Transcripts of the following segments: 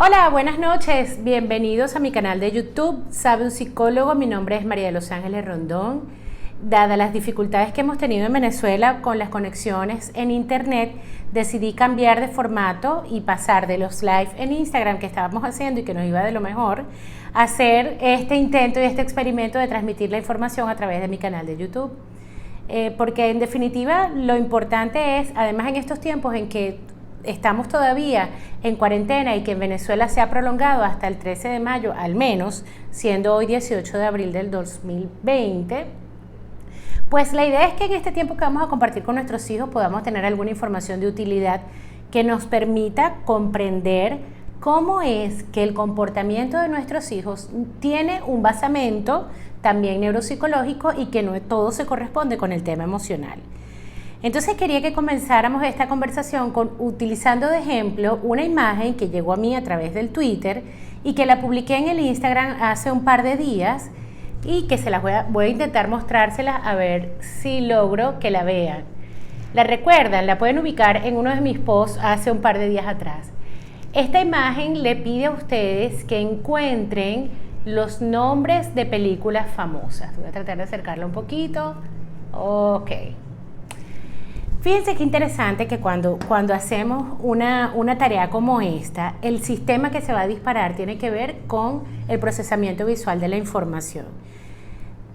Hola, buenas noches. Bienvenidos a mi canal de YouTube, Sabe un Psicólogo. Mi nombre es María de los Ángeles Rondón. Dadas las dificultades que hemos tenido en Venezuela con las conexiones en internet, decidí cambiar de formato y pasar de los live en Instagram que estábamos haciendo y que nos iba de lo mejor, a hacer este intento y este experimento de transmitir la información a través de mi canal de YouTube. Porque en definitiva lo importante es, además en estos tiempos en que estamos todavía en cuarentena y que en Venezuela se ha prolongado hasta el 13 de mayo, al menos, siendo hoy 18 de abril del 2020, pues la idea es que en este tiempo que vamos a compartir con nuestros hijos podamos tener alguna información de utilidad que nos permita comprender cómo es que el comportamiento de nuestros hijos tiene un basamento también neuropsicológico y que no todo se corresponde con el tema emocional. Entonces quería que comenzáramos esta conversación utilizando de ejemplo una imagen que llegó a mí a través del Twitter y que la publiqué en el Instagram hace un par de días y que se las voy a intentar mostrárselas a ver si logro que la vean. ¿La recuerdan? La pueden ubicar en uno de mis posts hace un par de días atrás. Esta imagen le pide a ustedes que encuentren los nombres de películas famosas. Voy a tratar de acercarla un poquito. Ok. Fíjense qué interesante que cuando hacemos una tarea como esta, el sistema que se va a disparar tiene que ver con el procesamiento visual de la información.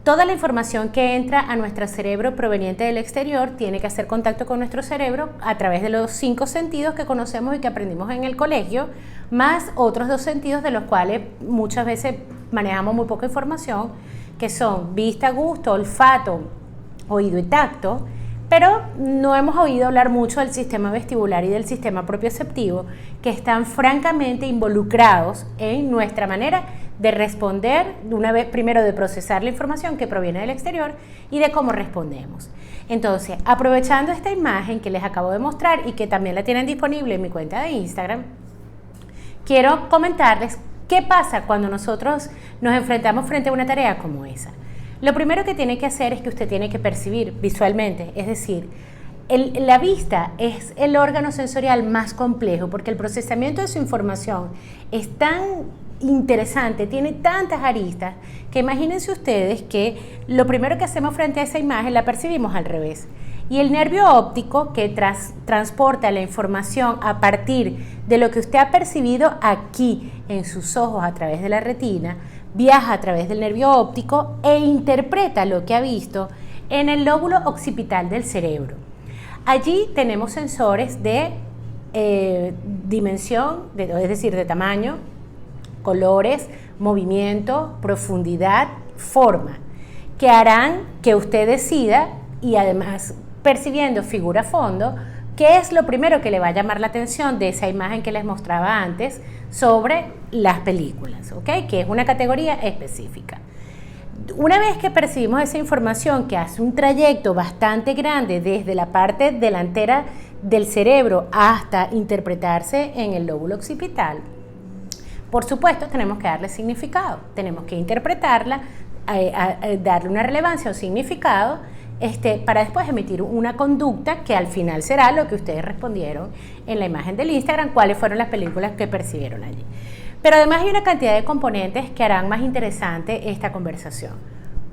Toda la información que entra a nuestro cerebro proveniente del exterior tiene que hacer contacto con nuestro cerebro a través de los 5 sentidos que conocemos y que aprendimos en el colegio, más otros 2 sentidos de los cuales muchas veces manejamos muy poca información, que son vista, gusto, olfato, oído y tacto. Pero no hemos oído hablar mucho del sistema vestibular y del sistema propioceptivo, que están francamente involucrados en nuestra manera de responder, primero de procesar la información que proviene del exterior y de cómo respondemos. Entonces, aprovechando esta imagen que les acabo de mostrar y que también la tienen disponible en mi cuenta de Instagram, quiero comentarles qué pasa cuando nosotros nos enfrentamos frente a una tarea como esa. Lo primero que tiene que hacer es que usted tiene que percibir visualmente, es decir, la vista es el órgano sensorial más complejo porque el procesamiento de su información es tan interesante, tiene tantas aristas, que imagínense ustedes que lo primero que hacemos frente a esa imagen la percibimos al revés. Y el nervio óptico que transporta la información a partir de lo que usted ha percibido aquí en sus ojos a través de la retina, viaja a través del nervio óptico e interpreta lo que ha visto en el lóbulo occipital del cerebro. Allí tenemos sensores de dimensión, es decir, de tamaño, colores, movimiento, profundidad, forma, que harán que usted decida y además percibiendo figura-fondo, ¿qué es lo primero que le va a llamar la atención de esa imagen que les mostraba antes sobre las películas? ¿Okay? Que es una categoría específica. Una vez que percibimos esa información que hace un trayecto bastante grande desde la parte delantera del cerebro hasta interpretarse en el lóbulo occipital, por supuesto tenemos que darle significado, tenemos que interpretarla, darle una relevancia o significado, para después emitir una conducta que al final será lo que ustedes respondieron en la imagen del Instagram, cuáles fueron las películas que percibieron allí. Pero además hay una cantidad de componentes que harán más interesante esta conversación.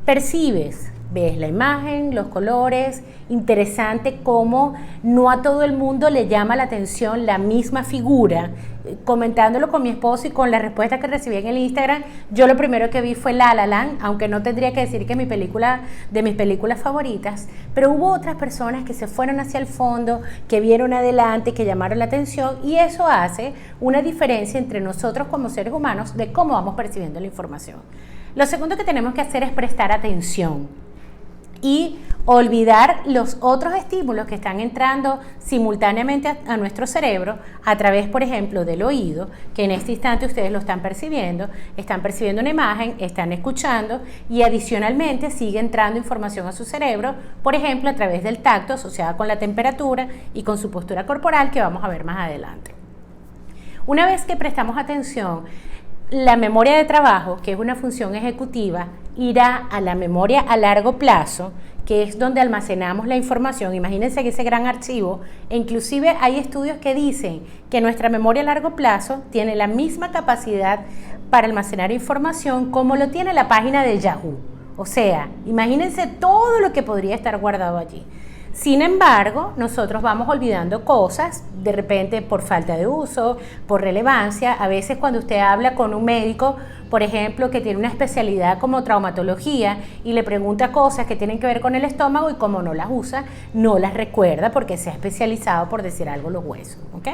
Percibes, ves la imagen, los colores, interesante cómo no a todo el mundo le llama la atención la misma figura. Comentándolo con mi esposo y con la respuesta que recibí en el Instagram, yo lo primero que vi fue La La Land, aunque no tendría que decir que es de mis películas favoritas, pero hubo otras personas que se fueron hacia el fondo, que vieron adelante, que llamaron la atención, y eso hace una diferencia entre nosotros como seres humanos de cómo vamos percibiendo la información. Lo segundo que tenemos que hacer es prestar atención y olvidar los otros estímulos que están entrando simultáneamente a nuestro cerebro a través, por ejemplo, del oído, que en este instante ustedes lo están percibiendo una imagen, están escuchando y adicionalmente sigue entrando información a su cerebro, por ejemplo, a través del tacto asociada con la temperatura y con su postura corporal que vamos a ver más adelante. Una vez que prestamos atención, la memoria de trabajo, que es una función ejecutiva, irá a la memoria a largo plazo, que es donde almacenamos la información. Imagínense que ese gran archivo, e inclusive hay estudios que dicen que nuestra memoria a largo plazo tiene la misma capacidad para almacenar información como lo tiene la página de Yahoo. O sea, imagínense todo lo que podría estar guardado allí. Sin embargo, nosotros vamos olvidando cosas, de repente por falta de uso, por relevancia. A veces cuando usted habla con un médico, por ejemplo, que tiene una especialidad como traumatología y le pregunta cosas que tienen que ver con el estómago y como no las usa, no las recuerda porque se ha especializado, por decir algo, los huesos, ¿ok?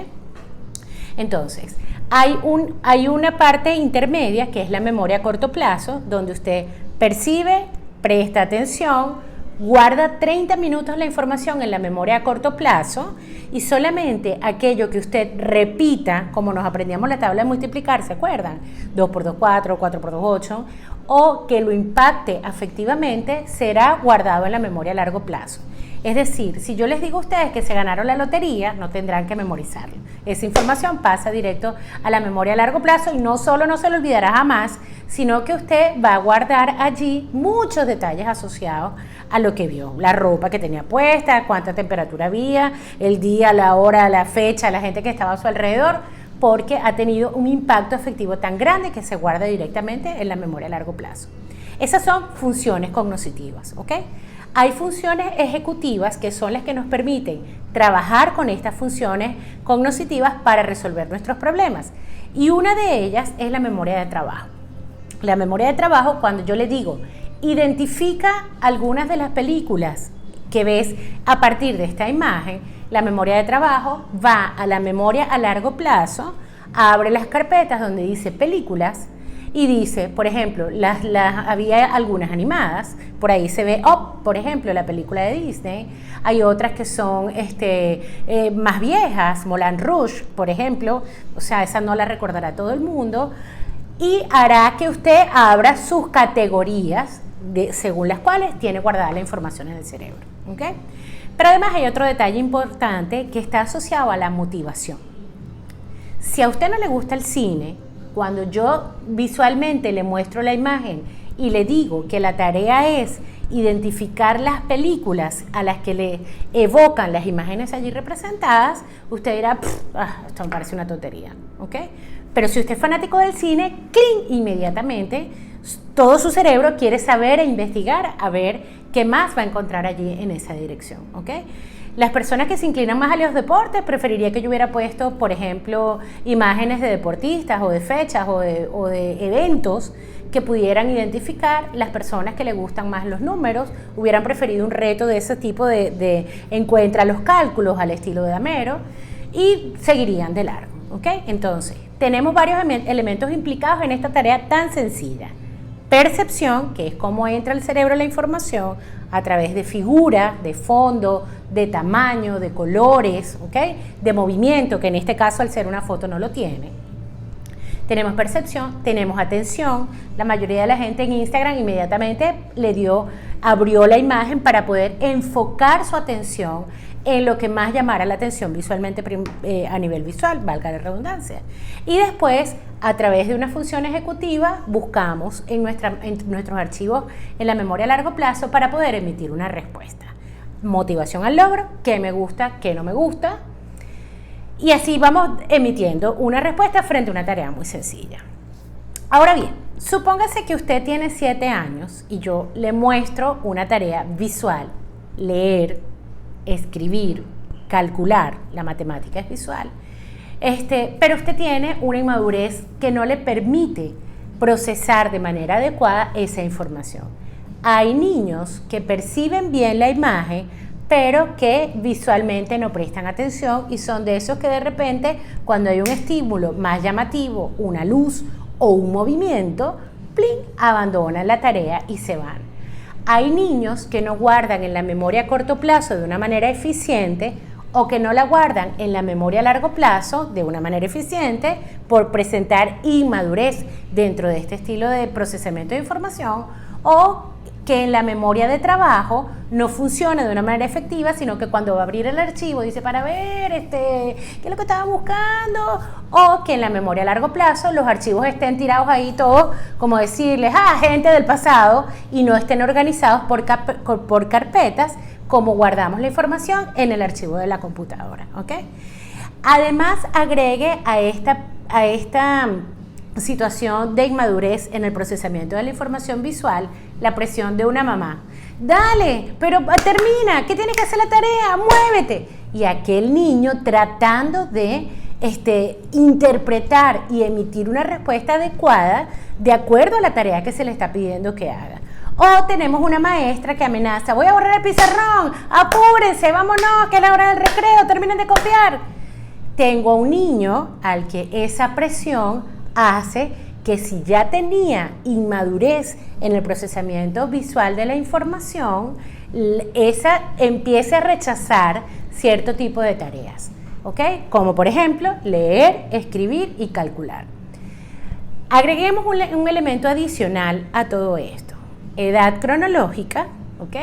Entonces, hay una parte intermedia que es la memoria a corto plazo, donde usted percibe, presta atención, guarda 30 minutos la información en la memoria a corto plazo y solamente aquello que usted repita, como nos aprendíamos la tabla de multiplicar, ¿se acuerdan? 2 por 2, 4, 4 por 2, 8, o que lo impacte afectivamente, será guardado en la memoria a largo plazo. Es decir, si yo les digo a ustedes que se ganaron la lotería, no tendrán que memorizarlo. Esa información pasa directo a la memoria a largo plazo y no solo no se lo olvidará jamás, sino que usted va a guardar allí muchos detalles asociados a lo que vio. La ropa que tenía puesta, cuánta temperatura había, el día, la hora, la fecha, la gente que estaba a su alrededor, porque ha tenido un impacto afectivo tan grande que se guarda directamente en la memoria a largo plazo. Esas son funciones cognitivas, ¿ok? Hay funciones ejecutivas que son las que nos permiten trabajar con estas funciones cognitivas para resolver nuestros problemas. Y una de ellas es la memoria de trabajo. La memoria de trabajo, cuando yo le digo, identifica algunas de las películas que ves a partir de esta imagen, la memoria de trabajo va a la memoria a largo plazo, abre las carpetas donde dice películas, y dice, por ejemplo, había algunas animadas, por ahí se ve Up, por ejemplo, la película de Disney. Hay otras que son más viejas, Moulin Rouge, por ejemplo, o sea, esa no la recordará todo el mundo, y hará que usted abra sus categorías según las cuales tiene guardada la información en el cerebro, ¿ok? Pero además hay otro detalle importante que está asociado a la motivación. Si a usted no le gusta el cine, cuando yo visualmente le muestro la imagen y le digo que la tarea es identificar las películas a las que le evocan las imágenes allí representadas, usted dirá, esto me parece una tontería, ¿ok? Pero si usted es fanático del cine, ¡cling!, inmediatamente todo su cerebro quiere saber e investigar a ver qué más va a encontrar allí en esa dirección, ¿ok? Las personas que se inclinan más a los deportes, preferiría que yo hubiera puesto, por ejemplo, imágenes de deportistas o de fechas o de eventos que pudieran identificar. Las personas que les gustan más los números hubieran preferido un reto de ese tipo de encuentra los cálculos al estilo de Damero y seguirían de largo, ¿ok? Entonces, tenemos varios elementos implicados en esta tarea tan sencilla. Percepción, que es cómo entra al cerebro la información a través de figura, de fondo, de tamaño, de colores, ¿okay?, de movimiento, que en este caso al ser una foto no lo tiene. Tenemos percepción, tenemos atención. La mayoría de la gente en Instagram inmediatamente abrió la imagen para poder enfocar su atención en lo que más llamara la atención visualmente a nivel visual, valga la redundancia. Y después, a través de una función ejecutiva, buscamos en nuestros archivos en la memoria a largo plazo para poder emitir una respuesta. Motivación al logro, qué me gusta, qué no me gusta. Y así vamos emitiendo una respuesta frente a una tarea muy sencilla. Ahora bien, supóngase que usted tiene 7 años y yo le muestro una tarea visual, leer, escribir, calcular, la matemática es visual, pero usted tiene una inmadurez que no le permite procesar de manera adecuada esa información. Hay niños que perciben bien la imagen, pero que visualmente no prestan atención y son de esos que de repente, cuando hay un estímulo más llamativo, una luz o un movimiento, ¡plin!, abandonan la tarea y se van. Hay niños que no guardan en la memoria a corto plazo de una manera eficiente o que no la guardan en la memoria a largo plazo de una manera eficiente por presentar inmadurez dentro de este estilo de procesamiento de información o que en la memoria de trabajo no funcione de una manera efectiva, sino que cuando va a abrir el archivo dice para ver qué es lo que estaba buscando, o que en la memoria a largo plazo los archivos estén tirados ahí todos, como decirles, gente del pasado, y no estén organizados por carpetas, como guardamos la información en el archivo de la computadora, ¿ok? Además, agregue a esta situación de inmadurez en el procesamiento de la información visual la presión de una mamá. Dale, pero termina, ¿qué tienes que hacer la tarea? Muévete. Y aquel niño tratando de interpretar y emitir una respuesta adecuada de acuerdo a la tarea que se le está pidiendo que haga. O tenemos una maestra que amenaza, voy a borrar el pizarrón, apúrense, vámonos, que es la hora del recreo, terminen de copiar. Tengo a un niño al que esa presión hace que si ya tenía inmadurez en el procesamiento visual de la información, esa empiece a rechazar cierto tipo de tareas, ¿ok? Como por ejemplo, leer, escribir y calcular. Agreguemos un elemento adicional a todo esto, edad cronológica, ¿ok?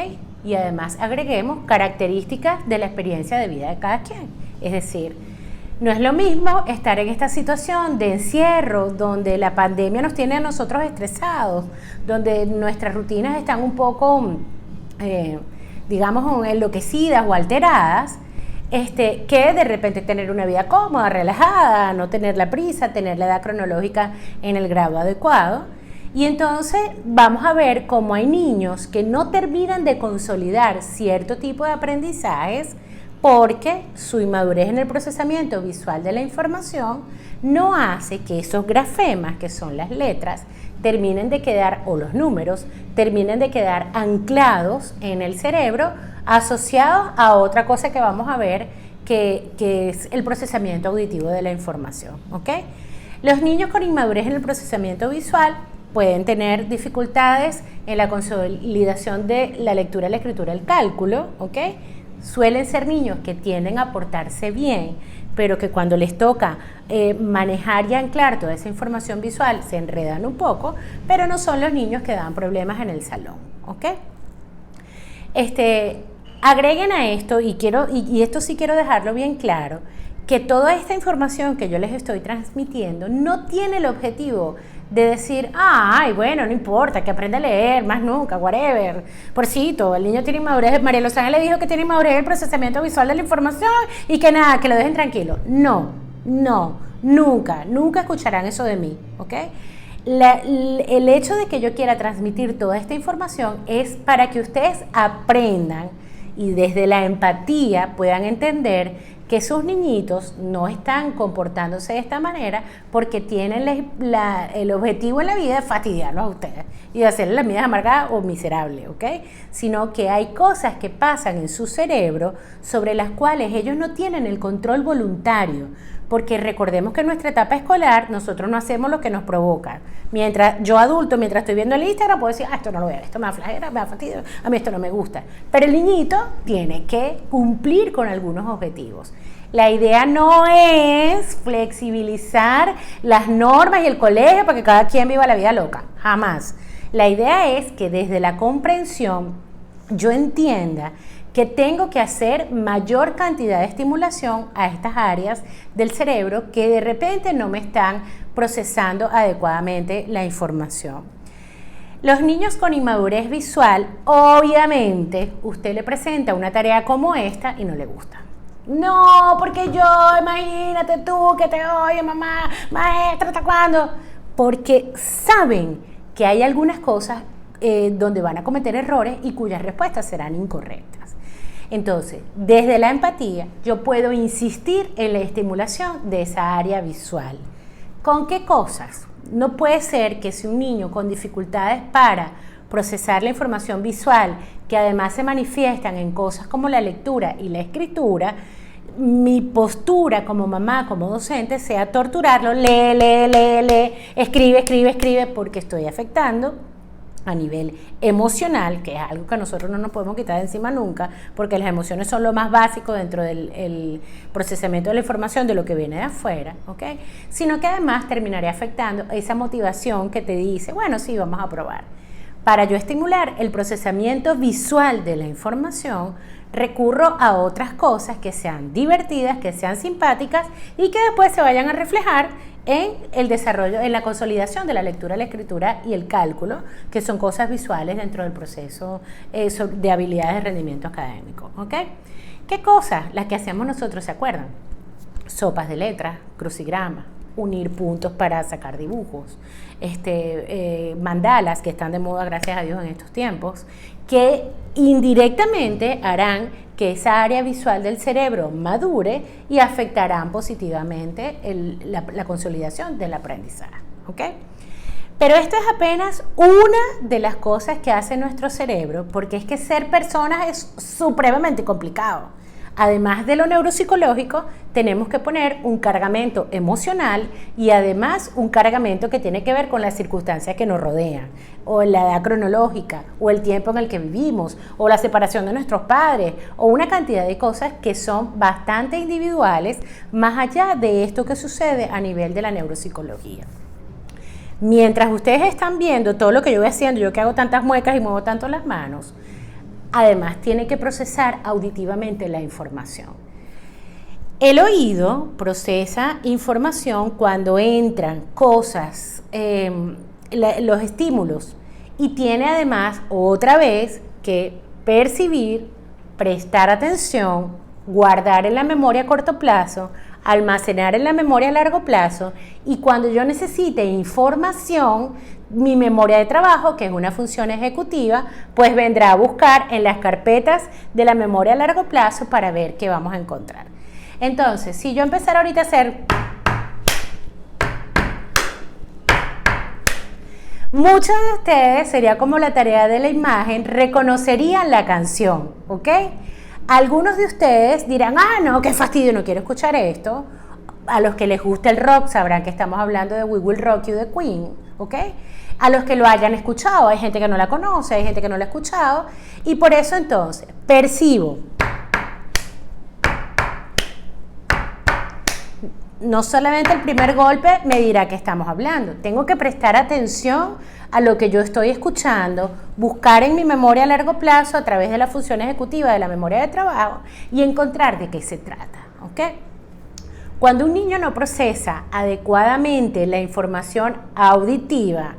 Y además agreguemos características de la experiencia de vida de cada quien, es decir, no es lo mismo estar en esta situación de encierro, donde la pandemia nos tiene a nosotros estresados, donde nuestras rutinas están un poco, digamos, enloquecidas o alteradas, que de repente tener una vida cómoda, relajada, no tener la prisa, tener la edad cronológica en el grado adecuado. Y entonces vamos a ver cómo hay niños que no terminan de consolidar cierto tipo de aprendizajes porque su inmadurez en el procesamiento visual de la información no hace que esos grafemas, que son las letras, terminen de quedar, o los números, terminen de quedar anclados en el cerebro, asociados a otra cosa que vamos a ver, que es el procesamiento auditivo de la información, ¿ok? Los niños con inmadurez en el procesamiento visual pueden tener dificultades en la consolidación de la lectura, la escritura, el cálculo, ¿ok? Suelen ser niños que tienden a portarse bien, pero que cuando les toca manejar y anclar toda esa información visual se enredan un poco, pero no son los niños que dan problemas en el salón, ¿ok? Agreguen a esto, y esto sí quiero dejarlo bien claro, que toda esta información que yo les estoy transmitiendo no tiene el objetivo de decir, ay, bueno, no importa, que aprenda a leer, más nunca, whatever. Porcito, el niño tiene inmadurez, María Los Ángeles le dijo que tiene inmadurez en el procesamiento visual de la información y que nada, que lo dejen tranquilo. No, nunca escucharán eso de mí, ¿ok? El hecho de que yo quiera transmitir toda esta información es para que ustedes aprendan y desde la empatía puedan entender que sus niñitos no están comportándose de esta manera porque tienen el objetivo en la vida de fastidiarlos a ustedes y de hacerles la vida amargada o miserable, ¿ok? Sino que hay cosas que pasan en su cerebro sobre las cuales ellos no tienen el control voluntario, porque recordemos que en nuestra etapa escolar nosotros no hacemos lo que nos provoca. Mientras yo adulto, mientras estoy viendo el Instagram, puedo decir, esto no lo voy a ver, esto me da flojera, me da fastidio, a mí esto no me gusta. Pero el niñito tiene que cumplir con algunos objetivos. La idea no es flexibilizar las normas y el colegio para que cada quien viva la vida loca, jamás. La idea es que desde la comprensión yo entienda que tengo que hacer mayor cantidad de estimulación a estas áreas del cerebro que de repente no me están procesando adecuadamente la información. Los niños con inmadurez visual, obviamente, usted le presenta una tarea como esta y no le gusta. No, porque yo, imagínate tú que te oye, mamá, maestra, ¿hasta cuándo? Porque saben que hay algunas cosas donde van a cometer errores y cuyas respuestas serán incorrectas. Entonces, desde la empatía, yo puedo insistir en la estimulación de esa área visual. ¿Con qué cosas? No puede ser que si un niño con dificultades para procesar la información visual, que además se manifiestan en cosas como la lectura y la escritura, mi postura como mamá, como docente, sea torturarlo, lee, escribe, porque estoy afectando a nivel emocional, que es algo que nosotros no nos podemos quitar de encima nunca, porque las emociones son lo más básico dentro del procesamiento de la información de lo que viene de afuera, ¿ok? Sino que además terminaré afectando esa motivación que te dice, bueno, sí, vamos a probar. Para yo estimular el procesamiento visual de la información, recurro a otras cosas que sean divertidas, que sean simpáticas y que después se vayan a reflejar en el desarrollo, en la consolidación de la lectura, la escritura y el cálculo, que son cosas visuales dentro del proceso de habilidades de rendimiento académico. ¿Ok? ¿Qué cosas? Las que hacemos nosotros, ¿se acuerdan? Sopas de letras, crucigramas, unir puntos para sacar dibujos, mandalas que están de moda, gracias a Dios, en estos tiempos, que indirectamente harán que esa área visual del cerebro madure y afectarán positivamente la consolidación del aprendizaje. ¿Ok? Pero esto es apenas una de las cosas que hace nuestro cerebro, porque es que ser personas es supremamente complicado. Además de lo neuropsicológico, tenemos que poner un cargamento emocional y además un cargamento que tiene que ver con las circunstancias que nos rodean, o la edad cronológica, o el tiempo en el que vivimos, o la separación de nuestros padres, o una cantidad de cosas que son bastante individuales, más allá de esto que sucede a nivel de la neuropsicología. Mientras ustedes están viendo todo lo que yo voy haciendo, yo que hago tantas muecas y muevo tanto las manos, además tiene que procesar auditivamente la información. El oído procesa información cuando entran cosas, los estímulos, y tiene además otra vez que percibir, prestar atención, guardar en la memoria a corto plazo, almacenar en la memoria a largo plazo, y cuando yo necesite información, mi memoria de trabajo, que es una función ejecutiva, pues vendrá a buscar en las carpetas de la memoria a largo plazo para ver qué vamos a encontrar. Entonces, si yo empezara ahorita a hacer, muchos de ustedes, sería como la tarea de la imagen, reconocerían la canción, ¿ok? Algunos de ustedes dirán, no, qué fastidio, no quiero escuchar esto. A los que les gusta el rock sabrán que estamos hablando de We Will Rock You de Queen, ¿ok? A los que lo hayan escuchado, hay gente que no la conoce, hay gente que no la ha escuchado, y por eso entonces percibo. No solamente el primer golpe me dirá que estamos hablando, tengo que prestar atención a lo que yo estoy escuchando, buscar en mi memoria a largo plazo a través de la función ejecutiva de la memoria de trabajo y encontrar de qué se trata, ¿ok? Cuando un niño no procesa adecuadamente la información auditiva,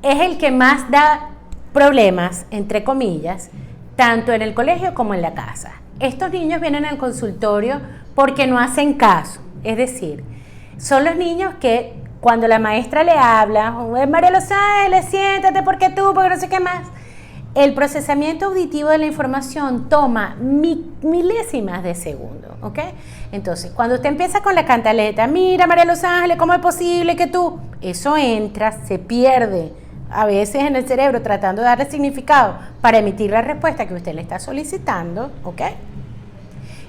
es el que más da problemas, entre comillas, tanto en el colegio como en la casa. Estos niños vienen al consultorio porque no hacen caso, es decir, son los niños que cuando la maestra le habla, María Los Ángeles, siéntate porque no sé qué más, el procesamiento auditivo de la información toma milésimas de segundo, ¿ok? Entonces, cuando usted empieza con la cantaleta, mira María Los Ángeles, ¿cómo es posible que tú? Eso entra, se pierde a veces en el cerebro tratando de darle significado para emitir la respuesta que usted le está solicitando, ¿ok?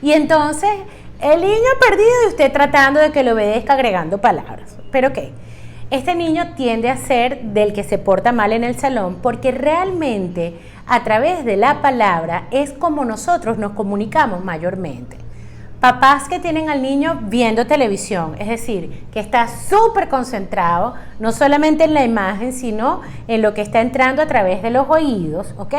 Y entonces, el niño perdido y usted tratando de que lo obedezca agregando palabras. Pero ¿qué? Este niño tiende a ser del que se porta mal en el salón porque realmente a través de la palabra es como nosotros nos comunicamos mayormente. Papás que tienen al niño viendo televisión, es decir, que está súper concentrado, no solamente en la imagen, sino en lo que está entrando a través de los oídos, ¿ok?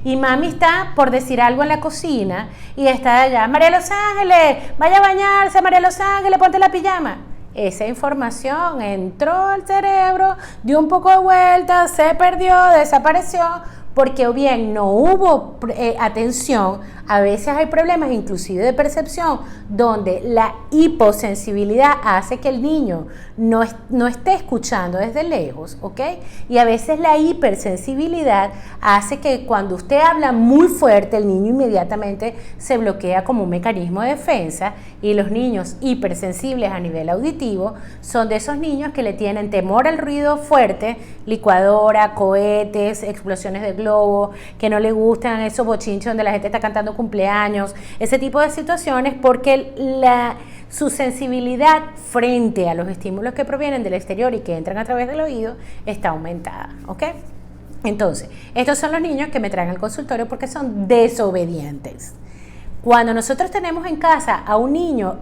Y mami está por decir algo en la cocina y está allá, María Los Ángeles, vaya a bañarse, María Los Ángeles, ponte la pijama. Esa información entró al cerebro, dio un poco de vuelta, se perdió, desapareció, porque o bien no hubo atención, a veces hay problemas inclusive de percepción, donde la hiposensibilidad hace que el niño no esté escuchando desde lejos, ¿ok? Y a veces la hipersensibilidad hace que cuando usted habla muy fuerte, el niño inmediatamente se bloquea como un mecanismo de defensa, y los niños hipersensibles a nivel auditivo son de esos niños que le tienen temor al ruido fuerte, licuadora, cohetes, explosiones de globo, que no le gustan esos bochinches donde la gente está cantando cumpleaños, ese tipo de situaciones, porque su sensibilidad frente a los estímulos que provienen del exterior y que entran a través del oído está aumentada, ¿ok? Entonces, estos son los niños que me traen al consultorio porque son desobedientes. Cuando nosotros tenemos en casa a un niño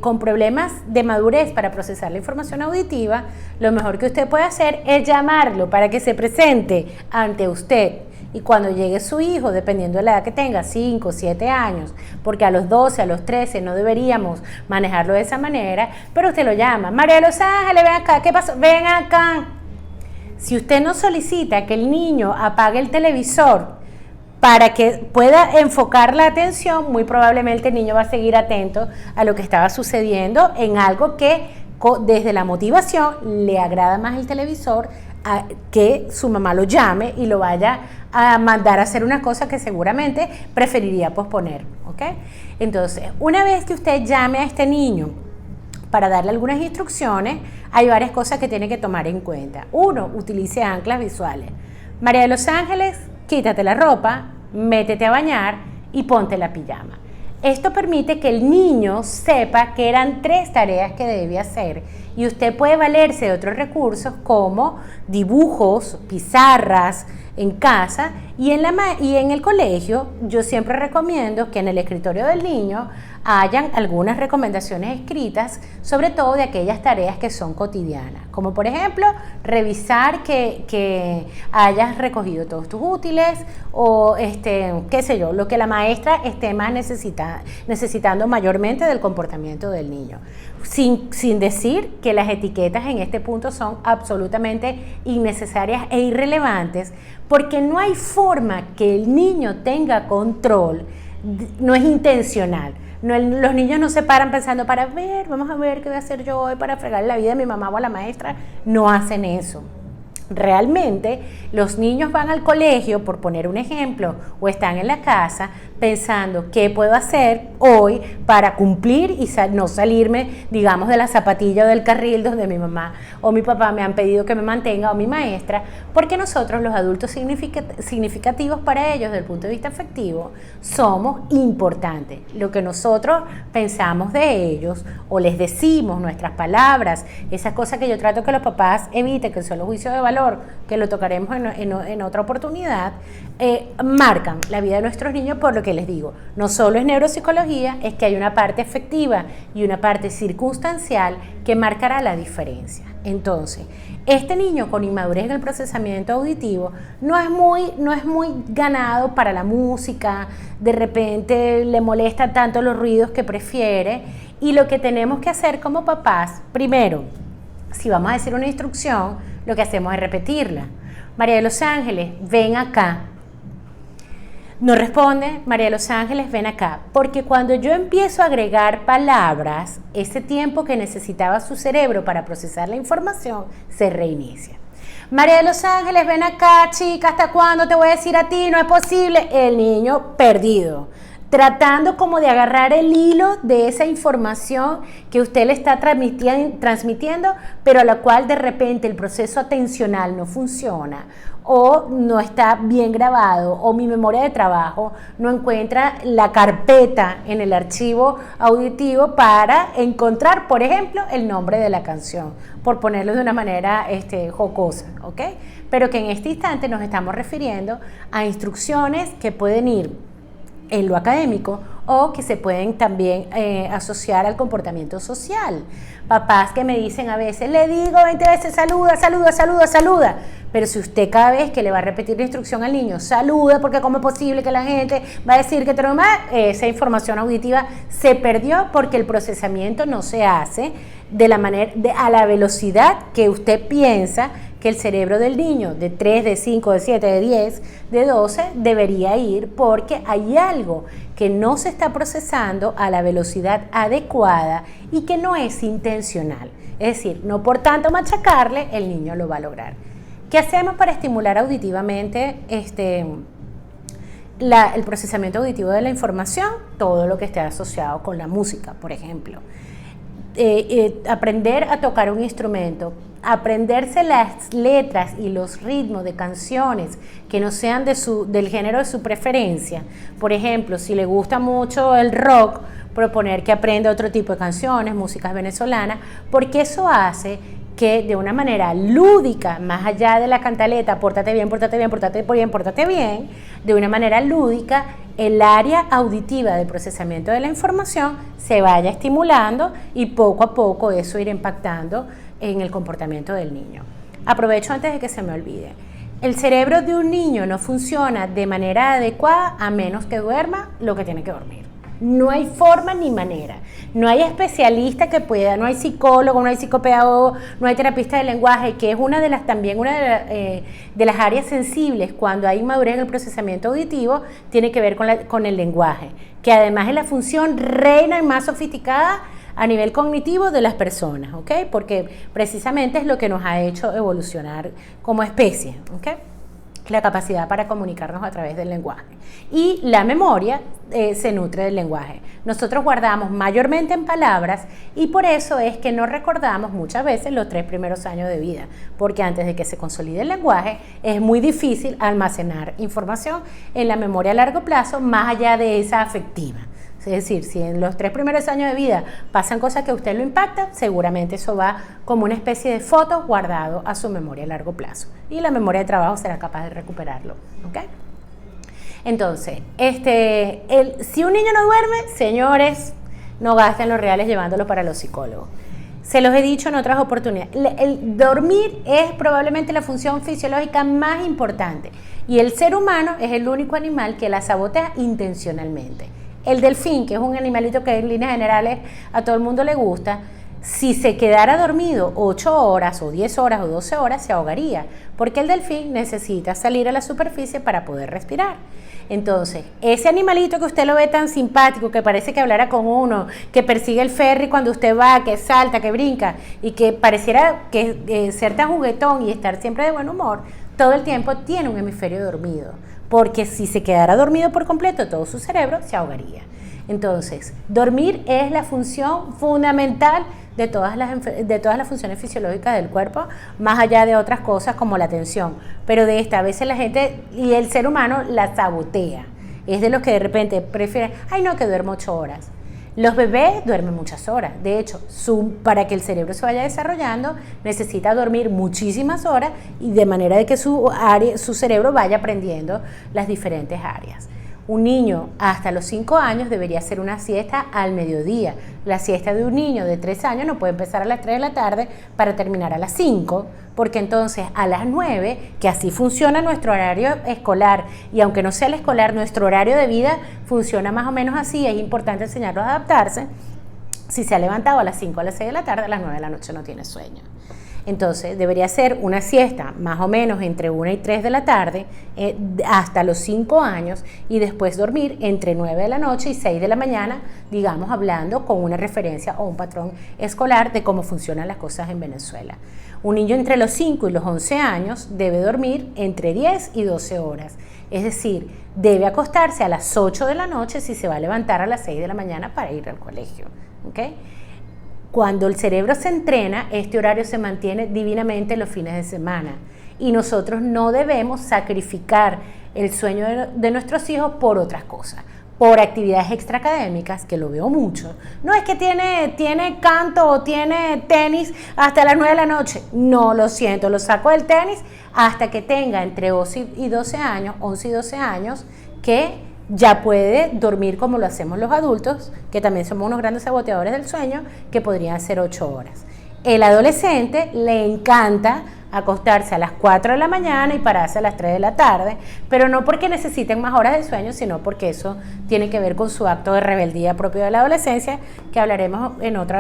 con problemas de madurez para procesar la información auditiva, lo mejor que usted puede hacer es llamarlo para que se presente ante usted. Y cuando llegue su hijo, dependiendo de la edad que tenga, 5, 7 años, porque a los 12, a los 13 no deberíamos manejarlo de esa manera, pero usted lo llama, María de Los Ángeles, ven acá, ¿qué pasó? Ven acá. Si usted no solicita que el niño apague el televisor para que pueda enfocar la atención, muy probablemente el niño va a seguir atento a lo que estaba sucediendo en algo que desde la motivación le agrada más el televisor a que su mamá lo llame y lo vaya a mandar a hacer una cosa que seguramente preferiría posponer, ¿ok? Entonces, una vez que usted llame a este niño para darle algunas instrucciones, hay varias cosas que tiene que tomar en cuenta. Uno, utilice anclas visuales. María de Los Ángeles, quítate la ropa, métete a bañar y ponte la pijama. Esto permite que el niño sepa que eran 3 tareas que debe hacer y usted puede valerse de otros recursos como dibujos, pizarras en casa y en el colegio. Yo siempre recomiendo que en el escritorio del niño hayan algunas recomendaciones escritas, sobre todo de aquellas tareas que son cotidianas, como por ejemplo revisar que hayas recogido todos tus útiles o qué sé yo, lo que la maestra esté más necesitando mayormente del comportamiento del niño, sin decir que las etiquetas en este punto son absolutamente innecesarias e irrelevantes, porque no hay forma que el niño tenga control, no es intencional. No, los niños no se paran pensando vamos a ver qué voy a hacer yo hoy para fregar la vida de mi mamá o a la maestra. No hacen eso. Realmente los niños van al colegio, por poner un ejemplo, o están en la casa pensando qué puedo hacer hoy para cumplir y no salirme, digamos, de la zapatilla o del carril donde mi mamá o mi papá me han pedido que me mantenga, o mi maestra, porque nosotros, los adultos significativos para ellos desde el punto de vista afectivo, somos importantes. Lo que nosotros pensamos de ellos o les decimos, nuestras palabras, esas cosas que yo trato que los papás eviten, que son los juicios de valor, que lo tocaremos en otra oportunidad, marcan la vida de nuestros niños. Por lo que les digo, no solo es neuropsicología, es que hay una parte afectiva y una parte circunstancial que marcará la diferencia. Entonces, este niño con inmadurez en el procesamiento auditivo no es muy ganado para la música, de repente le molesta tanto los ruidos que prefiere, y lo que tenemos que hacer como papás, primero, si vamos a decir una instrucción, lo que hacemos es repetirla. María de Los Ángeles, ven acá. No responde, María de Los Ángeles, ven acá, porque cuando yo empiezo a agregar palabras, ese tiempo que necesitaba su cerebro para procesar la información se reinicia. María de Los Ángeles, ven acá, chica, ¿hasta cuándo te voy a decir a ti? No es posible. El niño perdido, tratando como de agarrar el hilo de esa información que usted le está transmitiendo, pero a la cual de repente el proceso atencional no funciona, o no está bien grabado, o mi memoria de trabajo no encuentra la carpeta en el archivo auditivo para encontrar, por ejemplo, el nombre de la canción, por ponerlo de una manera jocosa, ¿ok? Pero que en este instante nos estamos refiriendo a instrucciones que pueden ir en lo académico o que se pueden también asociar al comportamiento social. Papás que me dicen a veces, le digo 20 veces saluda, saluda, saluda, saluda, pero si usted cada vez que le va a repetir la instrucción al niño, saluda, porque cómo es posible que la gente va a decir que te lo más, esa información auditiva se perdió porque el procesamiento no se hace de la manera, a la velocidad que usted piensa que el cerebro del niño de 3, de 5, de 7, de 10, de 12 debería ir, porque hay algo que no se está procesando a la velocidad adecuada y que no es intencional. Es decir, no por tanto machacarle, el niño lo va a lograr. ¿Qué hacemos para estimular auditivamente el procesamiento auditivo de la información? Todo lo que esté asociado con la música, por ejemplo. Aprender a tocar un instrumento, aprenderse las letras y los ritmos de canciones que no sean del género de su preferencia. Por ejemplo, si le gusta mucho el rock, proponer que aprenda otro tipo de canciones, músicas venezolanas, porque eso hace que de una manera lúdica, más allá de la cantaleta, pórtate bien, pórtate bien, pórtate bien, pórtate bien, de una manera lúdica, el área auditiva del procesamiento de la información se vaya estimulando y poco a poco eso irá impactando en el comportamiento del niño. Aprovecho antes de que se me olvide. El cerebro de un niño no funciona de manera adecuada a menos que duerma lo que tiene que dormir. No hay forma ni manera. No hay especialista que pueda, no hay psicólogo, no hay psicopedagogo, no hay terapista de lenguaje, que es una de las áreas sensibles cuando hay inmadurez en el procesamiento auditivo, tiene que ver con el lenguaje, que además es la función reina y más sofisticada a nivel cognitivo de las personas, ¿ok? Porque precisamente es lo que nos ha hecho evolucionar como especie, ¿ok? La capacidad para comunicarnos a través del lenguaje. Y la memoria se nutre del lenguaje. Nosotros guardamos mayormente en palabras y por eso es que no recordamos muchas veces los 3 primeros años de vida, porque antes de que se consolide el lenguaje es muy difícil almacenar información en la memoria a largo plazo más allá de esa afectiva. Es decir, si en los 3 primeros años de vida pasan cosas que a usted lo impactan, seguramente eso va como una especie de foto guardado a su memoria a largo plazo. Y la memoria de trabajo será capaz de recuperarlo. ¿Okay? Entonces, si un niño no duerme, señores, no gasten los reales llevándolo para los psicólogos. Se los he dicho en otras oportunidades. El dormir es probablemente la función fisiológica más importante. Y el ser humano es el único animal que la sabotea intencionalmente. El delfín, que es un animalito que en líneas generales a todo el mundo le gusta, si se quedara dormido 8 horas o 10 horas o 12 horas se ahogaría, porque el delfín necesita salir a la superficie para poder respirar. Entonces, ese animalito que usted lo ve tan simpático, que parece que hablara con uno, que persigue el ferry cuando usted va, que salta, que brinca y que pareciera que ser tan juguetón y estar siempre de buen humor, todo el tiempo tiene un hemisferio dormido, porque si se quedara dormido por completo, todo su cerebro se ahogaría. Entonces, dormir es la función fundamental de todas las funciones fisiológicas del cuerpo, más allá de otras cosas como la atención. Pero de esta, a veces la gente y el ser humano la sabotea. Es de los que de repente prefieren, ay no, que duermo 8 horas. Los bebés duermen muchas horas. De hecho, para que el cerebro se vaya desarrollando, necesita dormir muchísimas horas y de manera de que su cerebro vaya aprendiendo las diferentes áreas. Un niño hasta los 5 años debería hacer una siesta al mediodía. La siesta de un niño de 3 años no puede empezar a las 3 de la tarde para terminar a las 5, porque entonces a las 9, que así funciona nuestro horario escolar, y aunque no sea el escolar, nuestro horario de vida funciona más o menos así, es importante enseñarlos a adaptarse. Si se ha levantado a las 5 o a las 6 de la tarde, a las 9 de la noche no tiene sueño. Entonces, debería ser una siesta más o menos entre 1 y 3 de la tarde hasta los 5 años y después dormir entre 9 de la noche y 6 de la mañana, digamos, hablando con una referencia o un patrón escolar de cómo funcionan las cosas en Venezuela. Un niño entre los 5 y los 11 años debe dormir entre 10 y 12 horas. Es decir, debe acostarse a las 8 de la noche si se va a levantar a las 6 de la mañana para ir al colegio. ¿Okay? Cuando el cerebro se entrena, este horario se mantiene divinamente los fines de semana y nosotros no debemos sacrificar el sueño de nuestros hijos por otras cosas, por actividades extraacadémicas, que lo veo mucho. No es que tiene canto o tiene tenis hasta las 9 de la noche. No, lo siento, lo saco del tenis hasta que tenga entre 11 y 12 años, que ya puede dormir como lo hacemos los adultos, que también somos unos grandes saboteadores del sueño, que podrían ser 8 horas. El adolescente le encanta acostarse a las 4 de la mañana y pararse a las 3 de la tarde, pero no porque necesiten más horas de sueño, sino porque eso tiene que ver con su acto de rebeldía propio de la adolescencia, que hablaremos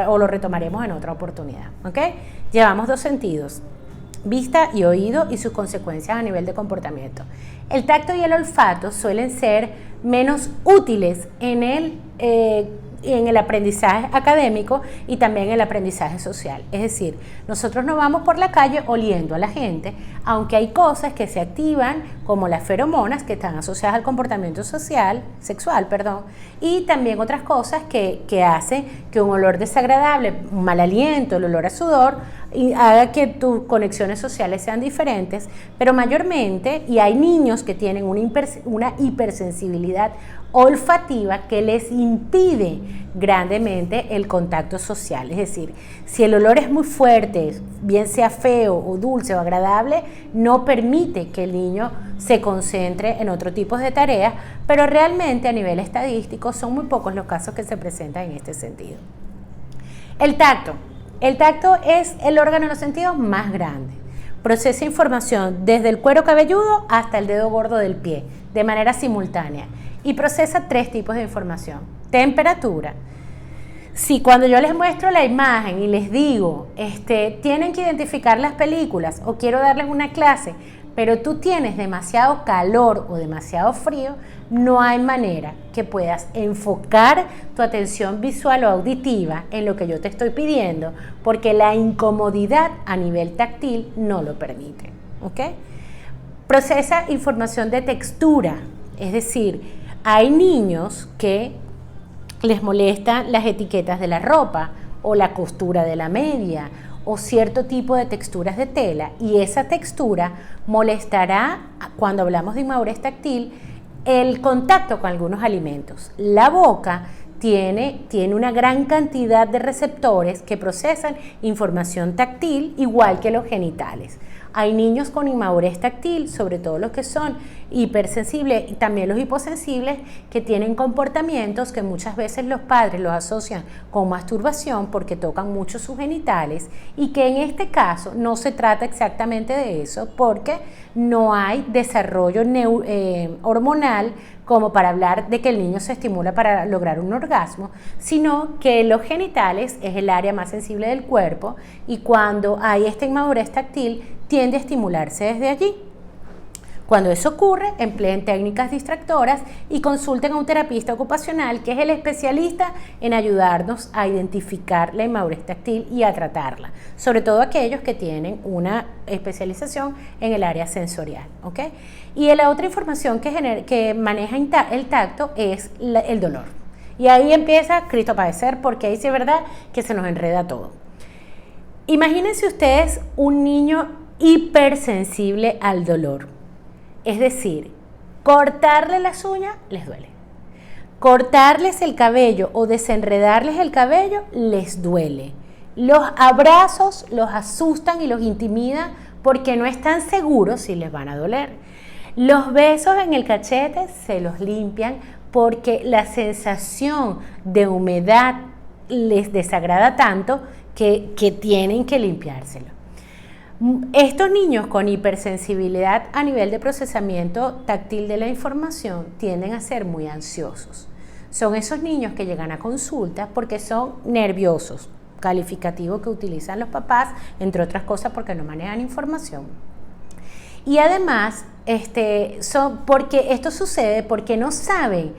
o lo retomaremos en otra oportunidad. ¿Okay? Llevamos 2 sentidos: vista y oído y sus consecuencias a nivel de comportamiento. El tacto y el olfato suelen ser menos útiles en el aprendizaje académico y también en el aprendizaje social. Es decir, nosotros no vamos por la calle oliendo a la gente, aunque hay cosas que se activan como las feromonas, que están asociadas al comportamiento sexual, y también otras cosas que hacen que un olor desagradable, un mal aliento, el olor a sudor, y haga que tus conexiones sociales sean diferentes, pero mayormente, y hay niños que tienen una hipersensibilidad olfativa que les impide grandemente el contacto social. Es decir, si el olor es muy fuerte, bien sea feo o dulce o agradable, no permite que el niño se concentre en otro tipo de tareas, pero realmente a nivel estadístico son muy pocos los casos que se presentan en este sentido. El tacto. El tacto es el órgano de los sentidos más grande. Procesa información desde el cuero cabelludo hasta el dedo gordo del pie, de manera simultánea. Y procesa 3 tipos de información. Temperatura. Si cuando yo les muestro la imagen y les digo, tienen que identificar las películas o quiero darles una clase, pero tú tienes demasiado calor o demasiado frío, no hay manera que puedas enfocar tu atención visual o auditiva en lo que yo te estoy pidiendo, porque la incomodidad a nivel táctil no lo permite. ¿Ok? Procesa información de textura, es decir, hay niños que les molestan las etiquetas de la ropa o la costura de la media o cierto tipo de texturas de tela, y esa textura molestará cuando hablamos de inmadurez táctil el contacto con algunos alimentos. La boca tiene una gran cantidad de receptores que procesan información táctil igual que los genitales. Hay niños con inmadurez táctil, sobre todo los que son hipersensibles y también los hiposensibles, que tienen comportamientos que muchas veces los padres los asocian con masturbación porque tocan mucho sus genitales, y que en este caso no se trata exactamente de eso porque no hay desarrollo hormonal como para hablar de que el niño se estimula para lograr un orgasmo, sino que los genitales es el área más sensible del cuerpo, y cuando hay esta inmadurez táctil tiende a estimularse desde allí. Cuando eso ocurre, empleen técnicas distractoras y consulten a un terapista ocupacional, que es el especialista en ayudarnos a identificar la inmadurez táctil y a tratarla, sobre todo aquellos que tienen una especialización en el área sensorial. ¿Ok? Y la otra información que maneja el tacto es el dolor. Y ahí empieza Cristo a padecer, porque ahí sí es verdad que se nos enreda todo. Imagínense ustedes un niño hipersensible al dolor. Es decir, cortarle las uñas les duele. Cortarles el cabello o desenredarles el cabello les duele. Los abrazos los asustan y los intimidan porque no están seguros si les van a doler. Los besos en el cachete se los limpian porque la sensación de humedad les desagrada tanto que tienen que limpiárselo. Estos niños con hipersensibilidad a nivel de procesamiento táctil de la información tienden a ser muy ansiosos. Son esos niños que llegan a consulta porque son nerviosos, calificativo que utilizan los papás, entre otras cosas porque no manejan información. Y además, porque esto sucede porque no saben,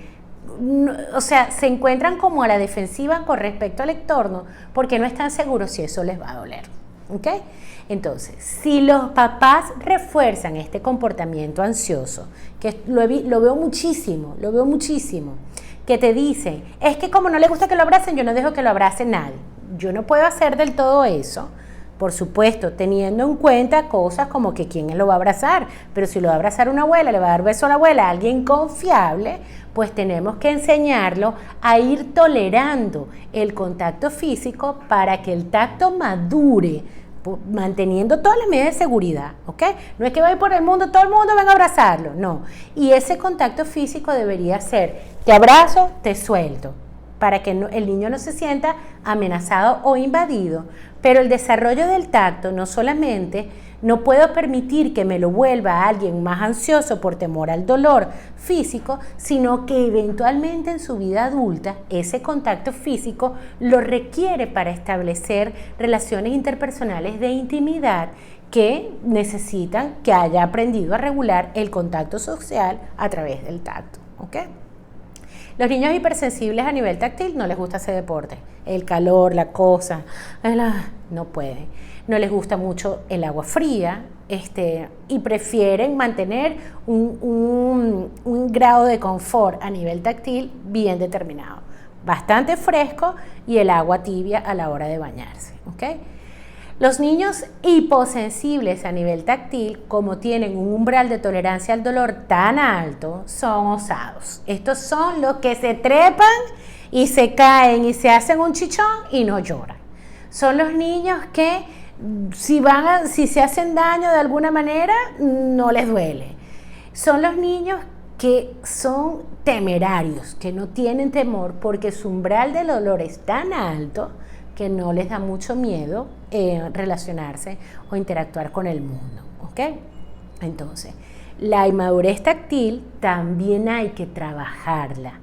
o sea, se encuentran como a la defensiva con respecto al entorno porque no están seguros si eso les va a doler. ¿Ok? Entonces, si los papás refuerzan este comportamiento ansioso, que lo veo muchísimo, que te dicen, es que como no le gusta que lo abracen, yo no dejo que lo abrace nadie. Yo no puedo hacer del todo eso, por supuesto, teniendo en cuenta cosas como que quién lo va a abrazar, pero si lo va a abrazar una abuela, le va a dar beso a la abuela, a alguien confiable, pues tenemos que enseñarlo a ir tolerando el contacto físico para que el tacto madure, manteniendo todas las medidas de seguridad, ¿ok? No es que vaya por el mundo, todo el mundo venga a abrazarlo, no. Y ese contacto físico debería ser, te abrazo, te suelto, para que el niño no se sienta amenazado o invadido. Pero el desarrollo del tacto no solamente no puedo permitir que me lo vuelva a alguien más ansioso por temor al dolor físico, sino que eventualmente en su vida adulta ese contacto físico lo requiere para establecer relaciones interpersonales de intimidad que necesitan que haya aprendido a regular el contacto social a través del tacto. ¿Ok? Los niños hipersensibles a nivel táctil no les gusta hacer deporte. El calor, la cosa, no pueden. No les gusta mucho el agua fría, y prefieren mantener un grado de confort a nivel táctil bien determinado. Bastante fresco y el agua tibia a la hora de bañarse. ¿Okay? Los niños hiposensibles a nivel táctil, como tienen un umbral de tolerancia al dolor tan alto, son osados. Estos son los que se trepan y se caen y se hacen un chichón y no lloran. Son los niños que si se hacen daño de alguna manera, no les duele. Son los niños que son temerarios, que no tienen temor porque su umbral de dolor es tan alto que no les da mucho miedo relacionarse o interactuar con el mundo, ¿ok? Entonces, la inmadurez táctil también hay que trabajarla.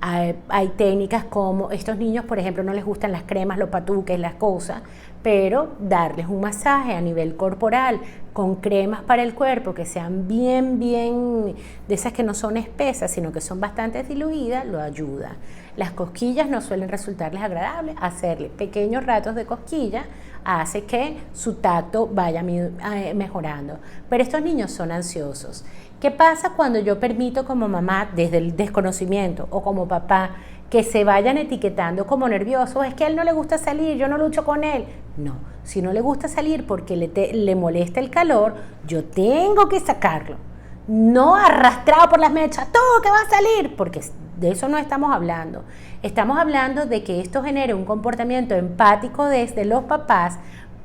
Hay técnicas como estos niños, por ejemplo, no les gustan las cremas, los patuques, las cosas, pero darles un masaje a nivel corporal con cremas para el cuerpo que sean bien, de esas que no son espesas, sino que son bastante diluidas, lo ayuda. Las cosquillas no suelen resultarles agradables, hacerle pequeños ratos de cosquilla hace que su tacto vaya mejorando. Pero estos niños son ansiosos. ¿Qué pasa cuando yo permito como mamá, desde el desconocimiento, o como papá, que se vayan etiquetando como nerviosos? Es que a él no le gusta salir, yo no lucho con él. No, si no le gusta salir porque le molesta el calor, yo tengo que sacarlo. No arrastrado por las mechas, tú que vas a salir, porque de eso no estamos hablando. Estamos hablando de que esto genere un comportamiento empático desde los papás,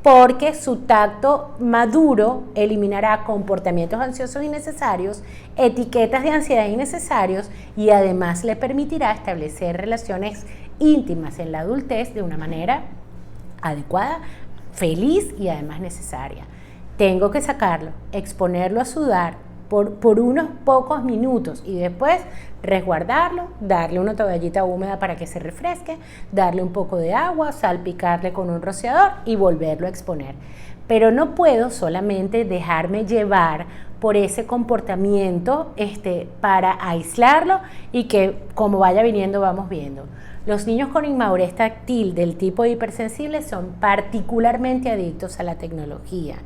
porque su tacto maduro eliminará comportamientos ansiosos innecesarios, etiquetas de ansiedad innecesarios y además le permitirá establecer relaciones íntimas en la adultez de una manera adecuada, feliz y además necesaria. Tengo que sacarlo, exponerlo a sudar por unos pocos minutos y después resguardarlo, darle una toallita húmeda para que se refresque, darle un poco de agua, salpicarle con un rociador y volverlo a exponer. Pero no puedo solamente dejarme llevar por ese comportamiento para aislarlo y que como vaya viniendo vamos viendo. Los niños con inmadurez táctil del tipo hipersensible son particularmente adictos a la tecnología.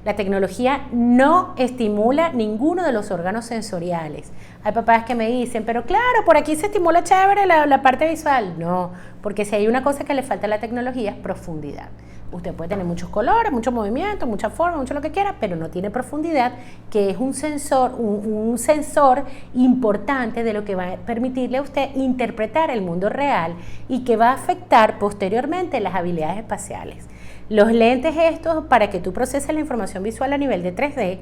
La tecnología no estimula ninguno de los órganos sensoriales. Hay papás que me dicen, pero claro, por aquí se estimula chévere la parte visual. No, porque si hay una cosa que le falta a la tecnología es profundidad. Usted puede tener muchos colores, mucho movimiento, mucha forma, mucho lo que quiera, pero no tiene profundidad, que es un sensor importante de lo que va a permitirle a usted interpretar el mundo real y que va a afectar posteriormente las habilidades espaciales. Los lentes estos, para que tú proceses la información visual a nivel de 3D,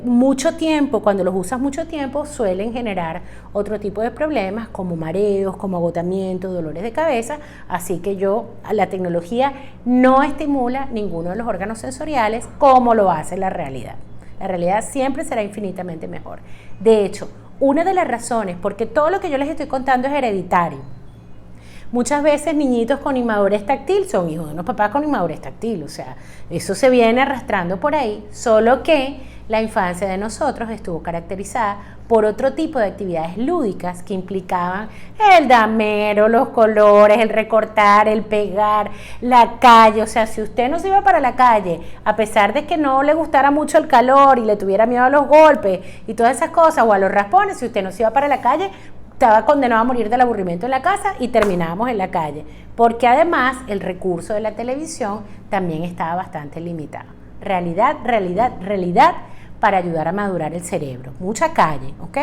mucho tiempo, cuando los usas mucho tiempo, suelen generar otro tipo de problemas como mareos, como agotamiento, dolores de cabeza, así que la tecnología no estimula ninguno de los órganos sensoriales como lo hace la realidad. La realidad siempre será infinitamente mejor. De hecho, una de las razones, porque todo lo que yo les estoy contando es hereditario. Muchas veces niñitos con inmadurez táctil son hijos de unos papás con inmadurez táctil, o sea, eso se viene arrastrando por ahí, solo que la infancia de nosotros estuvo caracterizada por otro tipo de actividades lúdicas que implicaban el damero, los colores, el recortar, el pegar, la calle. O sea, si usted no se iba para la calle, a pesar de que no le gustara mucho el calor y le tuviera miedo a los golpes y todas esas cosas, o a los raspones, si usted no se iba para la calle, estaba condenado a morir del aburrimiento en la casa y terminábamos en la calle, porque además el recurso de la televisión también estaba bastante limitado. Realidad para ayudar a madurar el cerebro. Mucha calle, ¿ok?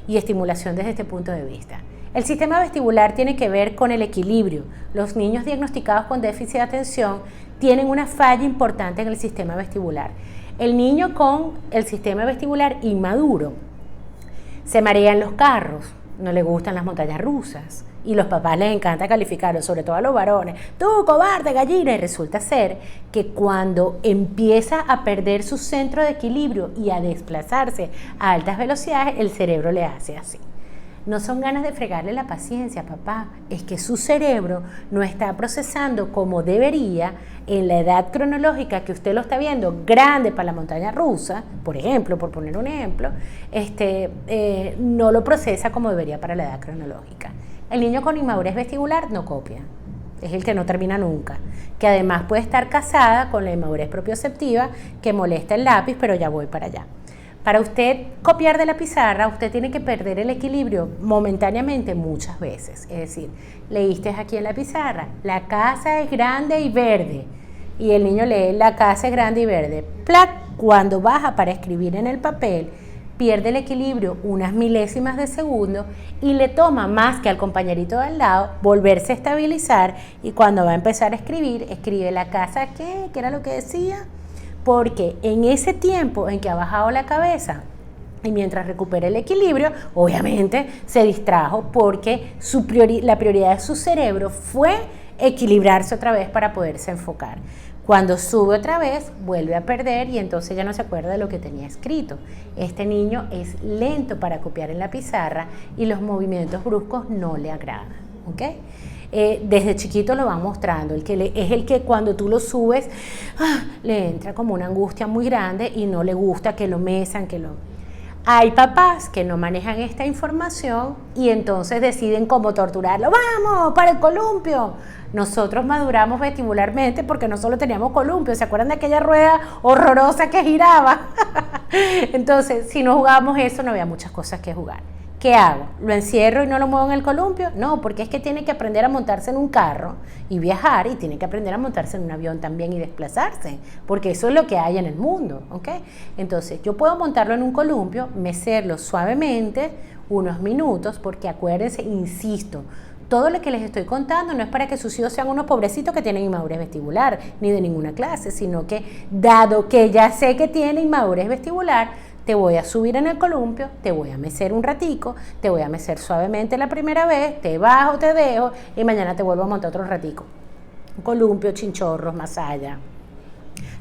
Y estimulación desde este punto de vista. El sistema vestibular tiene que ver con el equilibrio. Los niños diagnosticados con déficit de atención tienen una falla importante en el sistema vestibular. El niño con el sistema vestibular inmaduro se marea en los carros, no le gustan las montañas rusas y los papás les encanta calificarlo, sobre todo a los varones, tú cobarde gallina, y resulta ser que cuando empieza a perder su centro de equilibrio y a desplazarse a altas velocidades, el cerebro le hace así. No son ganas de fregarle la paciencia, papá, es que su cerebro no está procesando como debería en la edad cronológica que usted lo está viendo grande para la montaña rusa, por ejemplo, por poner un ejemplo, no lo procesa como debería para la edad cronológica. El niño con inmadurez vestibular no copia, es el que no termina nunca, que además puede estar casada con la inmadurez propioceptiva que molesta el lápiz, pero ya voy para allá. Para usted copiar de la pizarra, usted tiene que perder el equilibrio momentáneamente muchas veces. Es decir, leíste aquí en la pizarra, la casa es grande y verde. y el niño lee la casa es grande y verde. ¡Plac! Cuando baja para escribir en el papel, pierde el equilibrio unas milésimas de segundo y le toma más que al compañerito de al lado volverse a estabilizar, y cuando va a empezar a escribir, escribe la casa ¿qué? ¿Qué era lo que decía? Porque en ese tiempo en que ha bajado la cabeza y mientras recupera el equilibrio, obviamente se distrajo porque la prioridad de su cerebro fue equilibrarse otra vez para poderse enfocar. Cuando sube otra vez, vuelve a perder y entonces ya no se acuerda de lo que tenía escrito. Este niño es lento para copiar en la pizarra y los movimientos bruscos no le agradan, ¿ok? Desde chiquito lo van mostrando, es el que cuando tú lo subes, le entra como una angustia muy grande y no le gusta que lo mesan, Hay papás que no manejan esta información y entonces deciden cómo torturarlo. ¡Vamos, para el columpio! Nosotros maduramos vestibularmente porque no solo teníamos columpio, ¿se acuerdan de aquella rueda horrorosa que giraba? Entonces, si no jugábamos eso, no había muchas cosas que jugar. ¿Qué hago? ¿Lo encierro y no lo muevo en el columpio? No, porque es que tiene que aprender a montarse en un carro y viajar, y tiene que aprender a montarse en un avión también y desplazarse, porque eso es lo que hay en el mundo, ¿ok? Entonces, yo puedo montarlo en un columpio, mecerlo suavemente unos minutos, porque acuérdense, insisto, todo lo que les estoy contando no es para que sus hijos sean unos pobrecitos que tienen inmadurez vestibular, ni de ninguna clase, sino que dado que ya sé que tiene inmadurez vestibular, te voy a subir en el columpio, te voy a mecer un ratico, te voy a mecer suavemente la primera vez, te bajo, te dejo y mañana te vuelvo a montar otro ratico. Un columpio, chinchorros, masaya,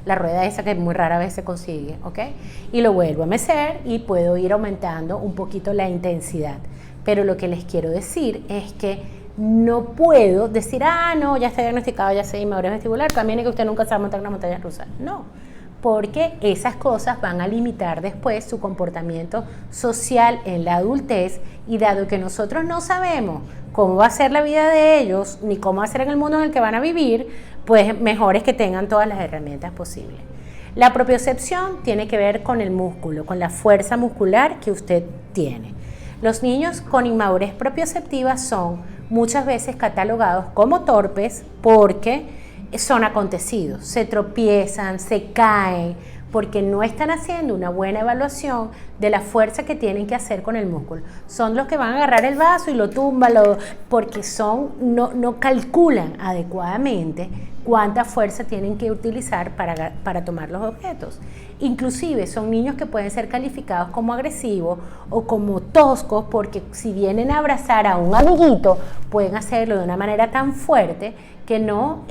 la rueda esa que muy rara vez se consigue, ¿ok? Y lo vuelvo a mecer y puedo ir aumentando un poquito la intensidad. Pero lo que les quiero decir es que no puedo decir, no, ya está diagnosticado, ya sé inmadurez vestibular, también es que usted nunca sabe montar una montaña rusa. No, porque esas cosas van a limitar después su comportamiento social en la adultez, y dado que nosotros no sabemos cómo va a ser la vida de ellos, ni cómo va a ser en el mundo en el que van a vivir, pues mejor es que tengan todas las herramientas posibles. La propiocepción tiene que ver con el músculo, con la fuerza muscular que usted tiene. Los niños con inmadurez propioceptiva son muchas veces catalogados como torpes porque son acontecidos, se tropiezan, se caen, porque no están haciendo una buena evaluación de la fuerza que tienen que hacer con el músculo. Son los que van a agarrar el vaso y lo tumban, porque no calculan adecuadamente cuánta fuerza tienen que utilizar para tomar los objetos. Inclusive son niños que pueden ser calificados como agresivos o como toscos, porque si vienen a abrazar a un amiguito, pueden hacerlo de una manera tan fuerte que no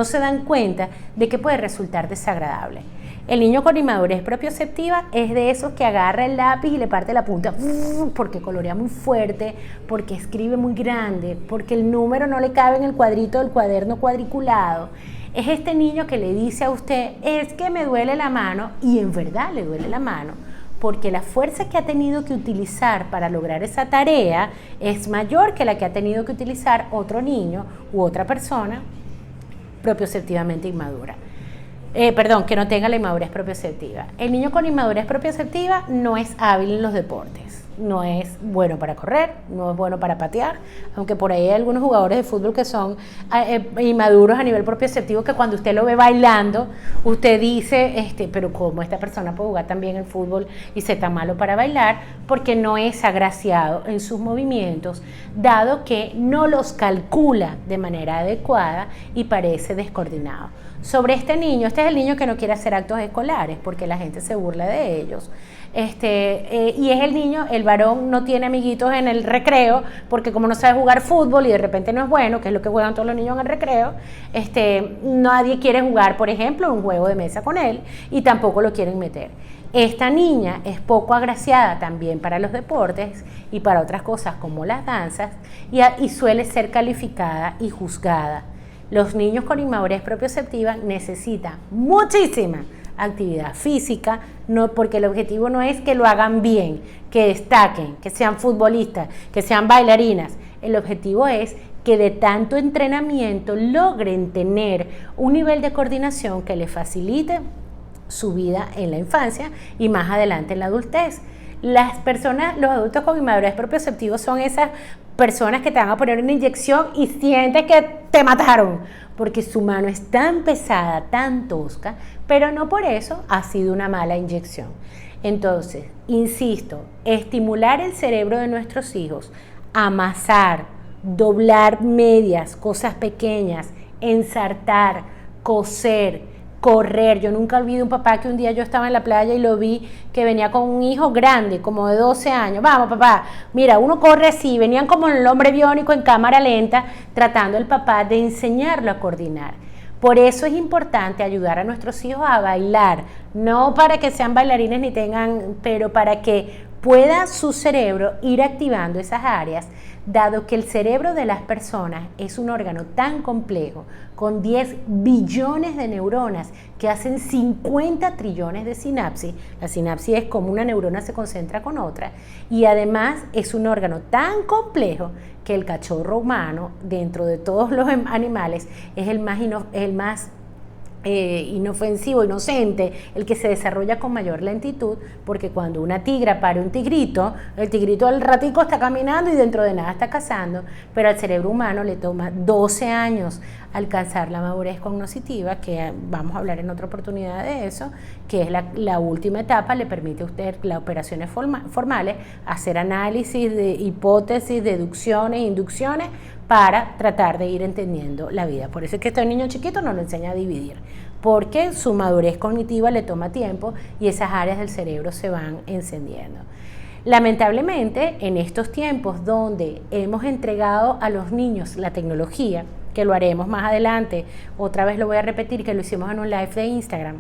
se dan cuenta de que puede resultar desagradable. El niño con inmadurez propioceptiva es de esos que agarra el lápiz y le parte la punta porque colorea muy fuerte, porque escribe muy grande, porque el número no le cabe en el cuadrito del cuaderno cuadriculado. Es este niño que le dice a usted, es que me duele la mano, y en verdad le duele la mano, porque la fuerza que ha tenido que utilizar para lograr esa tarea es mayor que la que ha tenido que utilizar otro niño u otra persona propioceptivamente inmadura. Que no tenga la inmadurez propioceptiva. El niño con inmadurez propioceptiva no es hábil en los deportes, no es bueno para correr, no es bueno para patear, aunque por ahí hay algunos jugadores de fútbol que son inmaduros a nivel propioceptivo, que cuando usted lo ve bailando, usted dice, pero ¿cómo esta persona puede jugar tan bien el fútbol y ser tan malo para bailar? Porque no es agraciado en sus movimientos, dado que no los calcula de manera adecuada y parece descoordinado. Sobre este niño, este es el niño que no quiere hacer actos escolares porque la gente se burla de ellos. Y es el niño, el varón no tiene amiguitos en el recreo porque como no sabe jugar fútbol y de repente no es bueno, que es lo que juegan todos los niños en el recreo, nadie quiere jugar, por ejemplo, un juego de mesa con él y tampoco lo quieren meter. Esta niña es poco agraciada también para los deportes y para otras cosas como las danzas y suele ser calificada y juzgada. Los niños con inmadurez propioceptiva necesitan muchísima actividad física, porque el objetivo no es que lo hagan bien, que destaquen, que sean futbolistas, que sean bailarinas. El objetivo es que de tanto entrenamiento logren tener un nivel de coordinación que les facilite su vida en la infancia y más adelante en la adultez. Los adultos con inmadurez propioceptiva son esas personas que te van a poner una inyección y sientes que te mataron, porque su mano es tan pesada, tan tosca, pero no por eso ha sido una mala inyección. Entonces, insisto, estimular el cerebro de nuestros hijos, amasar, doblar medias, cosas pequeñas, ensartar, coser, correr. Yo nunca olvido un papá que un día yo estaba en la playa y lo vi que venía con un hijo grande, como de 12 años. Vamos, papá, mira, uno corre así. Venían como el hombre biónico en cámara lenta, tratando el papá de enseñarlo a coordinar. Por eso es importante ayudar a nuestros hijos a bailar, no para que sean bailarines ni tengan, pero para que pueda su cerebro ir activando esas áreas, dado que el cerebro de las personas es un órgano tan complejo, con 10 billones de neuronas que hacen 50 trillones de sinapsis. La sinapsis es como una neurona se concentra con otra, y además es un órgano tan complejo que el cachorro humano, dentro de todos los animales, es el más inofensivo, inocente, el que se desarrolla con mayor lentitud, porque cuando una tigra pare un tigrito, el tigrito al ratico está caminando y dentro de nada está cazando, pero al cerebro humano le toma 12 años alcanzar la madurez cognitiva, que vamos a hablar en otra oportunidad de eso, que es la última etapa. Le permite a usted las operaciones formales, hacer análisis de hipótesis, deducciones, inducciones, para tratar de ir entendiendo la vida. Por eso es que este niño chiquito no lo enseña a dividir, porque su madurez cognitiva le toma tiempo y esas áreas del cerebro se van encendiendo. Lamentablemente, en estos tiempos donde hemos entregado a los niños la tecnología, que lo haremos más adelante, otra vez lo voy a repetir, que lo hicimos en un live de Instagram,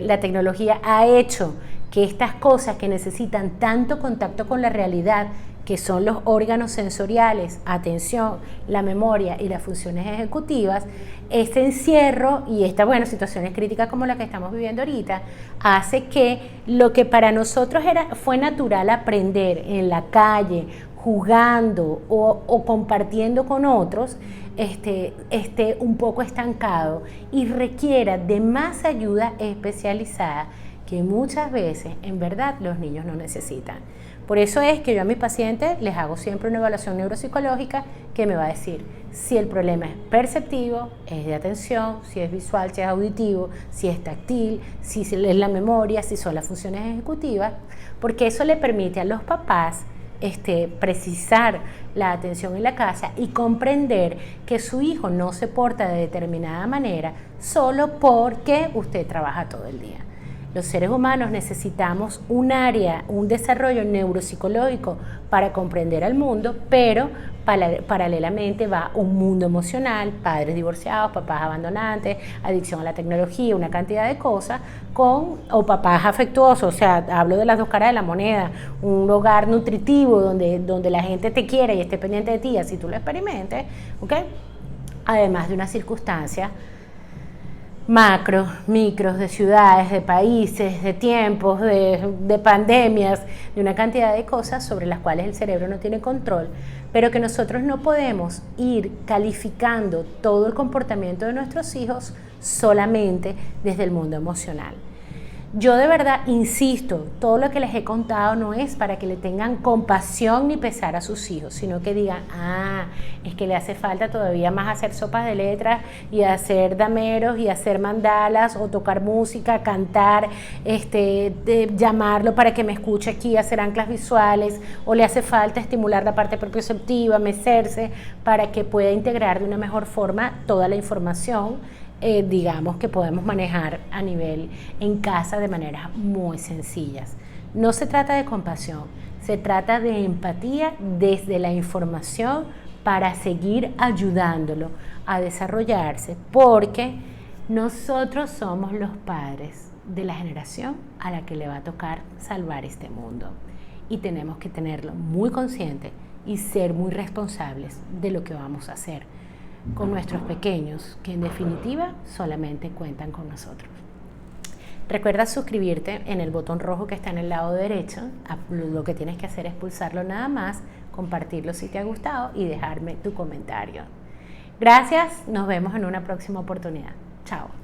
la tecnología ha hecho que estas cosas que necesitan tanto contacto con la realidad, que son los órganos sensoriales, atención, la memoria y las funciones ejecutivas, este encierro y estas situaciones críticas como la que estamos viviendo ahorita, hace que lo que para nosotros fue natural aprender en la calle, jugando o compartiendo con otros, esté un poco estancado y requiera de más ayuda especializada que muchas veces en verdad los niños no necesitan. Por eso es que yo a mis pacientes les hago siempre una evaluación neuropsicológica que me va a decir si el problema es perceptivo, es de atención, si es visual, si es auditivo, si es táctil, si es la memoria, si son las funciones ejecutivas, porque eso le permite a los papás precisar la atención en la casa y comprender que su hijo no se porta de determinada manera solo porque usted trabaja todo el día. Los seres humanos necesitamos un área, un desarrollo neuropsicológico para comprender al mundo, pero paralelamente va un mundo emocional, padres divorciados, papás abandonantes, adicción a la tecnología, una cantidad de cosas, o papás afectuosos, o sea, hablo de las dos caras de la moneda, un hogar nutritivo donde la gente te quiere y esté pendiente de ti, así tú lo experimentes, ¿ok? Además de una circunstancia macro, micros, de ciudades, de países, de tiempos, de pandemias, de una cantidad de cosas sobre las cuales el cerebro no tiene control, pero que nosotros no podemos ir calificando todo el comportamiento de nuestros hijos solamente desde el mundo emocional. Yo de verdad insisto, todo lo que les he contado no es para que le tengan compasión ni pesar a sus hijos, sino que digan, es que le hace falta todavía más hacer sopas de letras y hacer dameros y hacer mandalas o tocar música, cantar, llamarlo para que me escuche aquí, hacer anclas visuales, o le hace falta estimular la parte propioceptiva, mecerse, para que pueda integrar de una mejor forma toda la información digamos que podemos manejar a nivel en casa de maneras muy sencillas. No se trata de compasión, se trata de empatía desde la información para seguir ayudándolo a desarrollarse, porque nosotros somos los padres de la generación a la que le va a tocar salvar este mundo, y tenemos que tenerlo muy consciente y ser muy responsables de lo que vamos a hacer con nuestros pequeños, que en definitiva solamente cuentan con nosotros. Recuerda suscribirte en el botón rojo que está en el lado derecho. Lo que tienes que hacer es pulsarlo nada más, compartirlo si te ha gustado y dejarme tu comentario. Gracias, nos vemos en una próxima oportunidad. Chao.